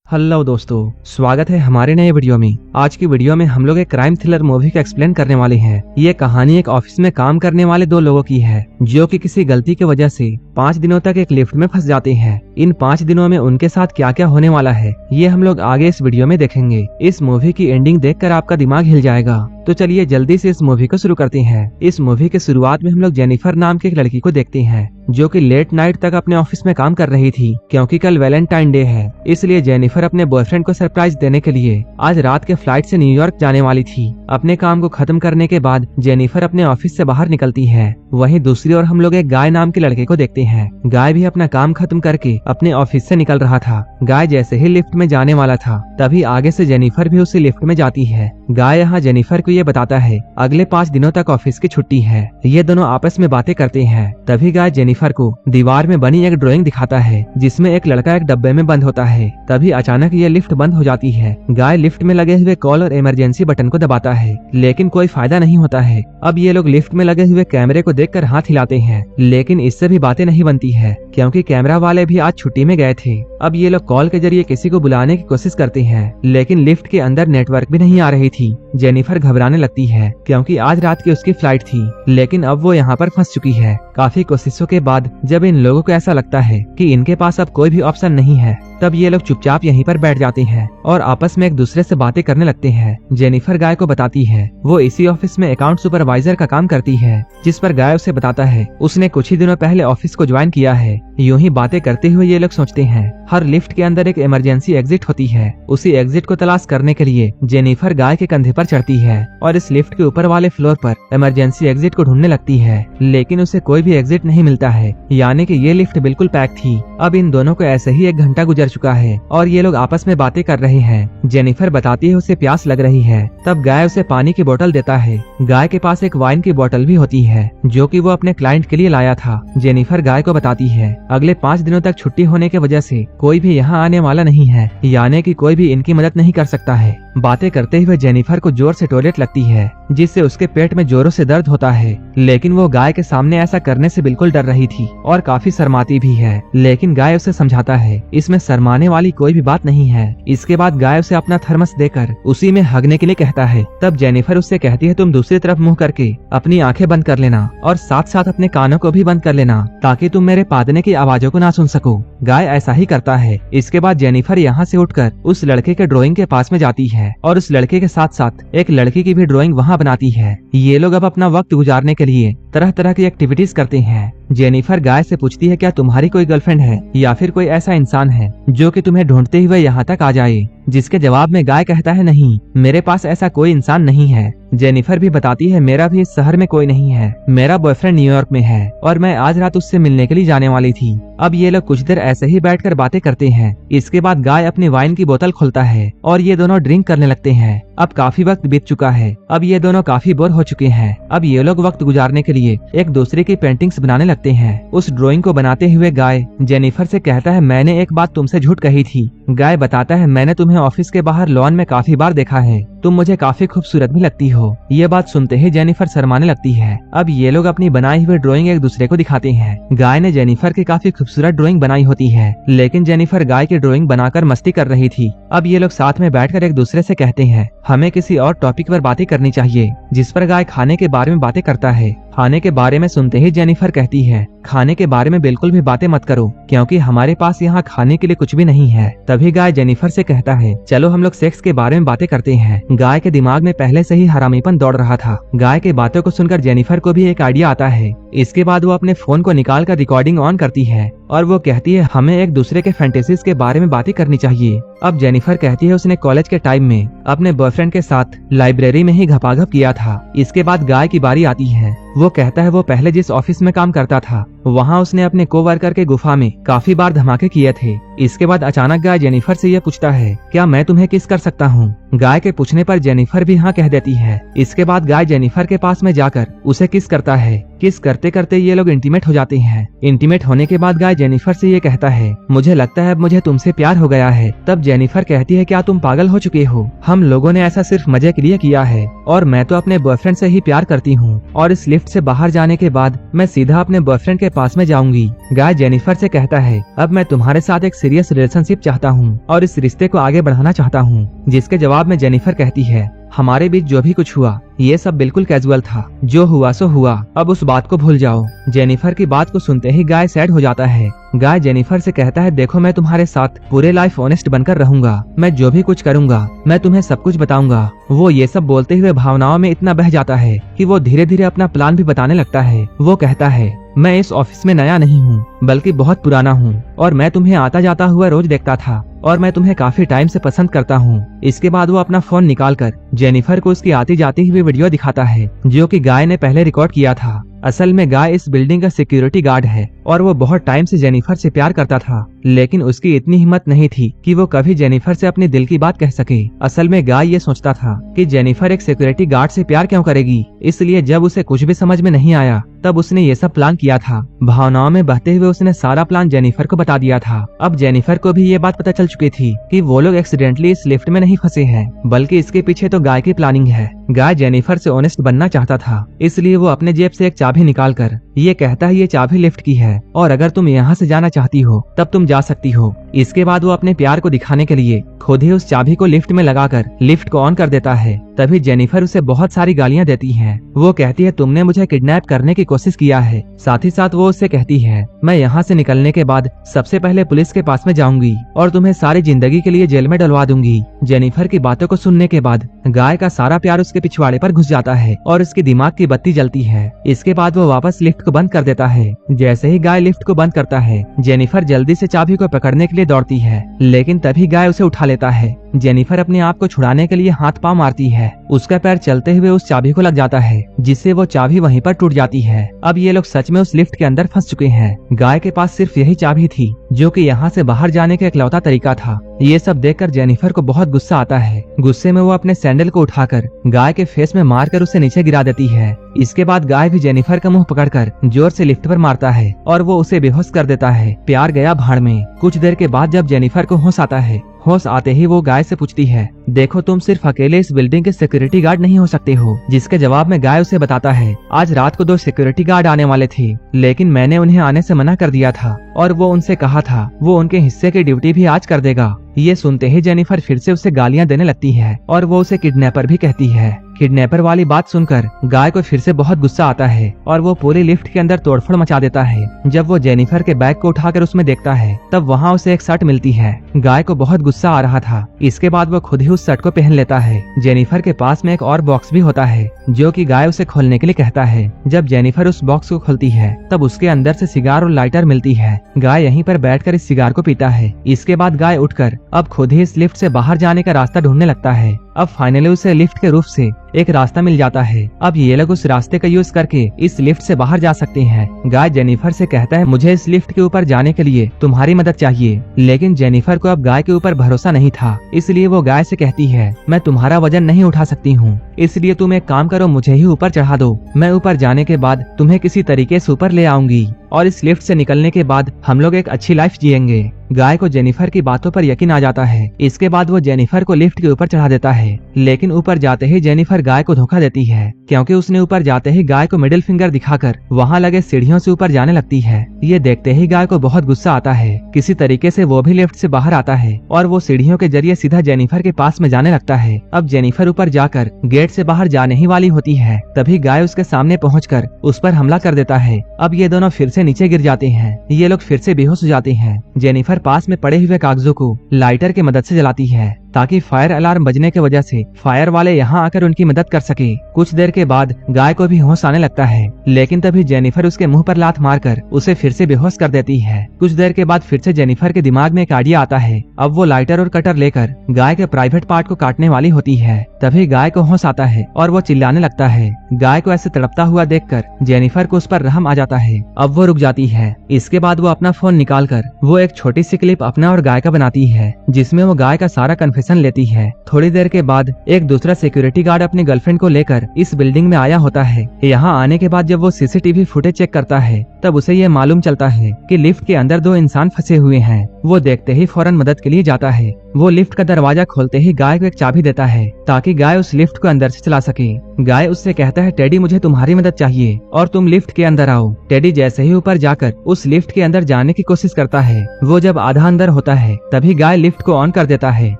Hello दोस्तों, स्वागत है हमारे नए वीडियो में। आज की वीडियो में हम लोग एक क्राइम थ्रिलर मूवी का एक्सप्लेन करने वाले हैं। ये कहानी एक ऑफिस में काम करने वाले दो लोगों की है जो कि किसी गलती की वजह से 5 दिनों तक एक लिफ्ट में फंस जाते हैं। इन 5 दिनों में उनके साथ क्या क्या होने वाला है ये हम लोग आगे इस वीडियो में देखेंगे। इस मूवी की एंडिंग देखकर आपका दिमाग हिल जाएगा। तो चलिए जल्दी से इस मूवी को शुरू करते हैं। इस मूवी के शुरुआत में हम लोग जेनिफर नाम की एक लड़की को देखते हैं जो कि लेट नाइट तक अपने ऑफिस में काम कर रही थी क्योंकि कल वैलेंटाइन डे है। इसलिए जेनिफर अपने बॉयफ्रेंड को सरप्राइज देने के लिए आज रात के फ्लाइट से न्यूयॉर्क जाने वाली थी। अपने काम को खत्म करने के बाद जेनिफर अपने ऑफिस से बाहर निकलती है। वहीं दूसरी ओर हम लोग एक गाय नाम के लड़के को देखते हैं। गाय भी अपना काम खत्म करके अपने ऑफिस से निकल रहा था। गाय जैसे ही लिफ्ट में जाने वाला था तभी आगे से जेनिफर भी उसी लिफ्ट में जाती है। गाय यहाँ जेनिफर को ये बताता है अगले 5 दिनों तक ऑफिस की छुट्टी है। ये दोनों आपस में बातें करते हैं। तभी गाय जेनिफर को दीवार में बनी एक ड्राइंग दिखाता है जिसमें एक लड़का एक डब्बे में बंद होता है। तभी अचानक ये लिफ्ट बंद हो जाती है। गाय लिफ्ट में लगे हुए कॉल और इमरजेंसी बटन को दबाता है लेकिन कोई फायदा नहीं होता है। अब ये लोग लिफ्ट में लगे हुए कैमरे को देखकर हाथ हिलाते हैं लेकिन इससे भी बातें नहीं बनती है क्योंकि कैमरा वाले भी आज छुट्टी में गए थे। अब ये लोग कॉल के जरिए किसी को बुलाने की कोशिश करते हैं लेकिन लिफ्ट के अंदर नेटवर्क भी नहीं आ रही थी। जेनिफर घबराने लगती है क्योंकि आज रात की उसकी फ्लाइट थी लेकिन अब वो यहाँ पर फंस चुकी है। काफी कोशिशों के बाद जब इन लोगों को ऐसा लगता है कि इनके पास अब कोई भी ऑप्शन नहीं है तब ये लोग चुपचाप यहीं पर बैठ जाते हैं और आपस में एक दूसरे से बातें करने लगते हैं। जेनिफर गाय को बताती है वो इसी ऑफिस में अकाउंट सुपरवाइजर का काम करती है, जिस पर गाय उसे बताता है उसने कुछ ही दिनों पहले ऑफिस को ज्वाइन किया है। यूं ही बातें करते हुए ये लोग सोचते हैं हर लिफ्ट के अंदर एक इमरजेंसी एग्जिट होती है। उसी एग्जिट को तलाश करने के लिए जेनिफर गाय के कंधे पर चढ़ती है और इस लिफ्ट के ऊपर वाले फ्लोर पर इमरजेंसी एग्जिट को ढूंढने लगती है लेकिन उसे कोई भी एग्जिट नहीं मिलता है, यानी कि ये लिफ्ट बिल्कुल पैक थी। अब इन दोनों को ऐसे ही 1 घंटा गुजर चुका है और ये लोग आपस में बातें कर रहे हैं। जेनिफर बताती है उसे प्यास लग रही है। तब गाय उसे पानी की बोतल देता है। गाय के पास एक वाइन की बोतल भी होती है जो कि वो अपने क्लाइंट के लिए लाया था। जेनिफर गाय को बताती है अगले 5 दिनों तक छुट्टी होने की वजह से कोई भी यहाँ आने वाला नहीं है, यानी कि कोई भी इनकी मदद नहीं कर सकता है। बातें करते हुए जेनिफर को जोर से टॉयलेट लगती है जिससे उसके पेट में जोरों से दर्द होता है लेकिन वो गाय के सामने ऐसा करने से बिल्कुल डर रही थी और काफी शर्माती भी है। लेकिन गाय उसे समझाता है इसमें शर्माने वाली कोई भी बात नहीं है। इसके बाद गाय उसे अपना थर्मस देकर उसी में हगने के लिए कहता है। तब जेनिफर उससे कहती है तुम दूसरी तरफ मुंह करके अपनी आंखें बंद कर लेना और साथ साथ अपने कानों को भी बंद कर लेना ताकि तुम मेरे पादने की आवाजों को ना सुन सको। गाय ऐसा ही करता है। इसके बाद जेनिफर यहाँ से उठकर उस लड़के के ड्राइंग के पास में जाती है और उस लड़के के साथ साथ एक लड़की की भी ड्राइंग वहाँ बनाती है। ये लोग अब अपना वक्त गुजारने के लिए तरह तरह की एक्टिविटीज करते हैं। जेनिफर गाय से पूछती है क्या तुम्हारी कोई गर्लफ्रेंड है या फिर कोई ऐसा इंसान है जो कि तुम्हें ढूंढते हुए यहाँ तक आ जाए, जिसके जवाब में गाय कहता है नहीं, मेरे पास ऐसा कोई इंसान नहीं है। जेनिफर भी बताती है मेरा भी इस शहर में कोई नहीं है, मेरा बॉयफ्रेंड न्यूयॉर्क में है और मैं आज रात उससे मिलने के लिए जाने वाली थी। अब ये लोग कुछ देर ऐसे ही बैठकर बातें करते हैं। इसके बाद गाय अपनी वाइन की बोतल खोलता है और ये दोनों ड्रिंक करने लगते हैं। अब काफी वक्त बीत चुका है। अब ये दोनों काफी बोर हो चुके हैं। अब ये लोग वक्त गुजारने के लिए एक दूसरे की पेंटिंग्स बनाने लगते हैं। उस ड्राइंग को बनाते हुए गाय जेनिफर से कहता है मैंने एक बात तुमसे झूठ कही थी। गाय बताता है मैंने तुम्हें ऑफिस के बाहर लॉन में काफी बार देखा है, तुम मुझे काफी खूबसूरत भी लगती हो। ये बात सुनते ही जेनिफर शर्माने लगती है। अब ये लोग अपनी बनाई हुई ड्राइंग एक दूसरे को दिखाते हैं। गाय ने जेनिफर की काफी खूबसूरत ड्राइंग बनाई होती है लेकिन जेनिफर गाय की ड्राइंग बनाकर मस्ती कर रही थी। अब ये लोग साथ में बैठकर एक दूसरे से कहते हैं हमें किसी और टॉपिक पर बातें करनी चाहिए, जिस पर गाय खाने के बारे में बातें करता है। खाने के बारे में सुनते ही जेनिफर कहती है खाने के बारे में बिल्कुल भी बातें मत करो क्योंकि हमारे पास यहाँ खाने के लिए कुछ भी नहीं है। तभी गाय जेनिफर से कहता है चलो हम लोग सेक्स के बारे में बातें करते हैं। गाय के दिमाग में पहले से ही हरामीपन दौड़ रहा था। गाय के बातों को सुनकर जेनिफर को भी एक आइडिया आता है। इसके बाद वो अपने फोन को निकाल कर रिकॉर्डिंग ऑन करती है और वो कहती है हमें एक दूसरे के फैंटेसीज के बारे में बातें करनी चाहिए। अब जेनिफर कहती है उसने कॉलेज के टाइम में अपने बॉयफ्रेंड के साथ लाइब्रेरी में ही घपाघप किया था। इसके बाद गाय की बारी आती है। वो कहता है वो पहले जिस ऑफिस में काम करता था वहाँ उसने अपने कोवर्कर के गुफा में काफी बार धमाके किए थे। इसके बाद अचानक गाय जेनिफर से यह पूछता है क्या मैं तुम्हें किस कर सकता हूँ। गाय के पूछने पर जेनिफर भी हाँ कह देती है। इसके बाद गाय जेनिफर के पास में जाकर उसे किस करता है। किस करते करते ये लोग इंटीमेट हो जाते हैं। इंटीमेट होने के बाद गाय जेनिफर से ये कहता है, मुझे लगता है अब मुझे तुमसे प्यार हो गया है। तब जेनिफर कहती है, क्या तुम पागल हो चुके हो? हम लोगों ने ऐसा सिर्फ मजे के लिए किया है और मैं तो अपने बॉयफ्रेंड से ही प्यार करती हूँ और इस लिफ्ट से बाहर जाने के बाद मैं सीधा अपने बॉयफ्रेंड के पास में जाऊंगी। गाय जेनिफर से कहता है, अब मैं तुम्हारे साथ एक सीरियस रिलेशनशिप चाहता हूँ और इस रिश्ते को आगे बढ़ाना चाहता हूँ। जिसके जवाब में जेनिफर कहती है, हमारे बीच जो भी कुछ हुआ ये सब बिल्कुल कैजुअल था, जो हुआ सो हुआ, अब उस बात को भूल जाओ। जेनिफर की बात को सुनते ही गाय सैड हो जाता है। गाय जेनिफर से कहता है, देखो मैं तुम्हारे साथ पूरे लाइफ ऑनेस्ट बनकर रहूंगा, मैं जो भी कुछ करूंगा मैं तुम्हें सब कुछ बताऊंगा। वो ये सब बोलते हुए भावनाओं में इतना बह जाता है कि वो धीरे धीरे अपना प्लान भी बताने लगता है। वो कहता है, मैं इस ऑफिस में नया नहीं हूँ बल्कि बहुत पुराना हूँ और मैं तुम्हें आता जाता हुआ रोज देखता था और मैं तुम्हें काफी टाइम से पसंद करता हूँ। इसके बाद वो अपना फोन निकालकर जेनिफर को उसकी आती जाती हुई वीडियो दिखाता है जो कि गाय ने पहले रिकॉर्ड किया था। असल में गाय इस बिल्डिंग का सिक्योरिटी गार्ड है और वो बहुत टाइम से जेनिफर से प्यार करता था, लेकिन उसकी इतनी हिम्मत नहीं थी कि वो कभी जेनिफर से अपने दिल की बात कह सके। असल में गाय ये सोचता था कि जेनिफर एक सिक्योरिटी गार्ड से प्यार क्यों करेगी, इसलिए जब उसे कुछ भी समझ में नहीं आया तब उसने ये सब प्लान किया था। भावनाओं में बहते हुए उसने सारा प्लान जेनिफर को बता दिया था। अब जेनिफर को भी ये बात पता चल चुकी थी कि वो लोग एक्सीडेंटली इस लिफ्ट में नहीं फंसे हैं, बल्कि इसके पीछे तो गाय की प्लानिंग है। गाय जेनिफर से ऑनेस्ट बनना चाहता था, इसलिए वो अपने जेब से एक चाबी निकालकर ये कहता है, ये चाबी लिफ्ट की है और अगर तुम यहाँ से जाना चाहती हो तब तुम जा सकती हो। इसके बाद वो अपने प्यार को दिखाने के लिए खुद ही उस चाबी को लिफ्ट में लगाकर लिफ्ट को ऑन कर देता है। तभी जेनिफर उसे बहुत सारी गालियां देती है। वो कहती है, तुमने मुझे किडनैप करने की कोशिश किया है। साथ ही साथ वो उससे कहती है, मैं यहाँ से निकलने के बाद सबसे पहले पुलिस के पास में जाऊंगी और तुम्हें सारी जिंदगी के लिए जेल में डलवा दूंगी। जेनिफर की बातों को सुनने के बाद गाय का सारा प्यार उसके पिछवाड़े पर घुस जाता है और उसके दिमाग की बत्ती जलती है। इसके बाद वो वापस लिफ्ट को बंद कर देता है। जैसे ही गाय लिफ्ट को बंद करता है, जेनिफर जल्दी से चाबी को पकड़ने के लिए दौड़ती है, लेकिन तभी गाय उसे उठा लेता है। जेनिफर अपने आप को छुड़ाने के लिए हाथ पांव मारती है। उसका पैर चलते हुए उस चाबी को लग जाता है, जिससे वो चाबी वहीं पर टूट जाती है। अब ये लोग सच में उस लिफ्ट के अंदर फंस चुके हैं। गाय के पास सिर्फ यही चाबी थी जो कि यहाँ से बाहर जाने का इकलौता तरीका था। ये सब देखकर जेनिफर को बहुत गुस्सा आता है। गुस्से में वो अपने सैंडल को उठाकर गाय के फेस में मारकर उसे नीचे गिरा देती है। इसके बाद गाय भी जेनिफर का मुंह पकड़कर जोर से लिफ्ट पर मारता है और वो उसे बेहोश कर देता है। प्यार गया भाड़ में। कुछ देर के बाद जब जेनिफर को होश आता है, होश आते ही वो गाय से पूछती है, देखो तुम सिर्फ अकेले इस बिल्डिंग के सिक्योरिटी गार्ड नहीं हो सकते हो। जिसके जवाब में गाय उसे बताता है, आज रात को 2 सिक्योरिटी गार्ड आने वाले थे, लेकिन मैंने उन्हें आने से मना कर दिया था और वो उनसे कहा था वो उनके हिस्से की ड्यूटी भी आज कर देगा। ये सुनते ही जेनिफर फिर से उसे गालियां देने लगती है और वो उसे किडनैपर भी कहती है। किडनैपर वाली बात सुनकर गाय को फिर से बहुत गुस्सा आता है और वो पूरी लिफ्ट के अंदर तोड़फोड़ मचा देता है। जब वो जेनिफर के बैग को उठाकर उसमें देखता है, तब वहाँ उसे एक शर्ट मिलती है। गाय को बहुत गुस्सा आ रहा था। इसके बाद वो खुद ही उस शर्ट को पहन लेता है। जेनिफर के पास में एक और बॉक्स भी होता है जो कि गाय उसे खोलने के लिए कहता है। जब जेनिफर उस बॉक्स को खोलती है, तब उसके अंदर से सिगार और लाइटर मिलती है। गाय यहीं पर बैठकर इस सिगार को पीता है। इसके बाद गाय उठकर अब खुद ही इस लिफ्ट से बाहर जाने का रास्ता ढूंढने लगता है। अब फाइनली उसे लिफ्ट के रूफ से एक रास्ता मिल जाता है। अब ये लोग उस रास्ते का यूज करके इस लिफ्ट से बाहर जा सकते हैं। गाय जेनिफर से कहता है, मुझे इस लिफ्ट के ऊपर जाने के लिए तुम्हारी मदद चाहिए। लेकिन जेनिफर को अब गाय के ऊपर भरोसा नहीं था, इसलिए वो गाय से कहती है, मैं तुम्हारा वजन नहीं उठा सकती हूँ, इसलिए तुम एक काम करो, मुझे ही ऊपर चढ़ा दो। मैं ऊपर जाने के बाद तुम्हें किसी तरीके से ऊपर ले आऊंगी और इस लिफ्ट से निकलने के बाद हम लोग एक अच्छी लाइफ जिएंगे। गाय को जेनिफर की बातों पर यकीन आ जाता है। इसके बाद वो जेनिफर को लिफ्ट के ऊपर चढ़ा देता है, लेकिन ऊपर जाते ही जेनिफर गाय को धोखा देती है, क्योंकि उसने ऊपर जाते ही गाय को मिडिल फिंगर दिखाकर वहाँ लगे सीढ़ियों से ऊपर जाने लगती है। ये देखते ही गाय को बहुत गुस्सा आता है। किसी तरीके से वो भी लिफ्ट से बाहर आता है और वो सीढ़ियों के जरिए सीधा जेनिफर के पास में जाने लगता है। अब जेनिफर ऊपर जाकर गेट से बाहर जाने ही वाली होती है, तभी गाय उसके सामने पहुंचकर उस पर हमला कर देता है। अब ये दोनों फिर से नीचे गिर जाते हैं। ये लोग फिर से बेहोश हो जाते हैं। जेनिफर पास में पड़े हुए कागजों को लाइटर की मदद से जलाती है ताकि फायर अलार्म बजने की वजह से फायर वाले यहाँ आकर उनकी मदद कर सके। कुछ देर के बाद गाय को भी होश आने लगता है, लेकिन तभी जेनिफर उसके मुंह पर लात मारकर उसे फिर से बेहोश कर देती है। कुछ देर के बाद फिर से जेनिफर के दिमाग में एक आइडिया आता है। अब वो लाइटर और कटर लेकर गाय के प्राइवेट पार्ट को काटने वाली होती है। तभी गाय को होश आता है और वो चिल्लाने लगता है। गाय को ऐसे तड़पता हुआ देखकर जेनिफर को उस पर रहम आ जाता है। अब वो रुक जाती है। इसके बाद वो अपना फोन निकालकर वो एक छोटी सी क्लिप अपना और गाय का बनाती है, जिसमें वो गाय का सारा कन्फेशन परमिशन लेती है। थोड़ी देर के बाद एक दूसरा सिक्योरिटी गार्ड अपनी गर्लफ्रेंड को लेकर इस बिल्डिंग में आया होता है। यहाँ आने के बाद जब वो सीसीटीवी फुटेज चेक करता है तब उसे ये मालूम चलता है कि लिफ्ट के अंदर 2 इंसान फंसे हुए हैं। वो देखते ही फौरन मदद के लिए जाता है। वो लिफ्ट का दरवाजा खोलते ही गाय को एक चाबी देता है ताकि गाय उस लिफ्ट को अंदर से चला सके। गाय उससे कहता है, टेडी मुझे तुम्हारी मदद चाहिए और तुम लिफ्ट के अंदर आओ। टेडी जैसे ही ऊपर जाकर उस लिफ्ट के अंदर जाने की कोशिश करता है। वो जब आधा अंदर होता है तभी गाय लिफ्ट को ऑन कर देता है,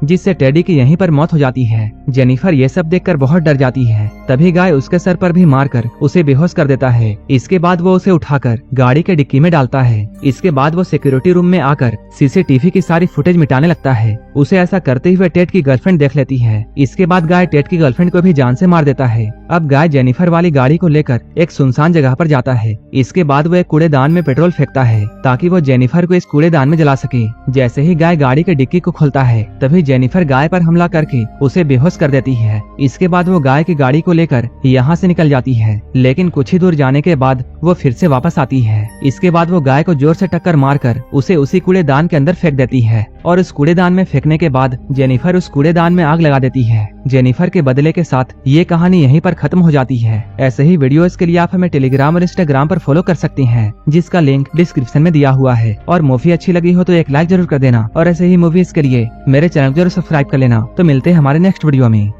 जिससे टेडी की यहीं पर मौत हो जाती है। जेनिफर ये सब देखकर बहुत डर जाती है। तभी गाय उसके सर पर भी मारकर उसे बेहोश कर देता है। इसके बाद वो उसे उठाकर गाड़ी के डिक्की में डालता है। इसके बाद वो सिक्योरिटी रूम में आकर सीसीटीवी की सारी फुटेज मिटाने लगता है। उसे ऐसा करते हुए टेड की गर्लफ्रेंड देख लेती है। इसके बाद गाय टेड की गर्लफ्रेंड को भी जान से मार देता है। अब गाय जेनिफर वाली गाड़ी को लेकर एक सुनसान जगह पर जाता है। इसके बाद वो एक कूड़ेदान में पेट्रोल फेंकता है ताकि वो जेनिफर को इस कूड़ेदान में जला सके। जैसे ही गाय गाड़ी के डिक्की को खोलता है तभी जेनिफर गाय पर हमला करके उसे बेहोश कर देती है। इसके बाद वो गाय की गाड़ी को लेकर यहाँ से निकल जाती है, लेकिन कुछ ही दूर जाने के बाद वो फिर से वापस आती है। इसके बाद वो गाय को जोर से टक्कर मारकर उसे उसी कूड़ेदान के अंदर फेंक देती है और उस कूड़ेदान में फेंकने के बाद जेनिफर उस कूड़ेदान में आग लगा देती है। जेनिफर के बदले के साथ ये कहानी यहीं पर खत्म हो जाती है। ऐसे ही वीडियोस के लिए आप हमें टेलीग्राम और इंस्टाग्राम पर फॉलो कर सकते हैं, जिसका लिंक डिस्क्रिप्शन में दिया हुआ है। और मूवी अच्छी लगी हो तो एक लाइक जरूर कर देना और ऐसे ही मूवीज के लिए मेरे चैनल को जरूर सब्सक्राइब कर लेना। तो मिलते हैं हमारे नेक्स्ट वीडियो में।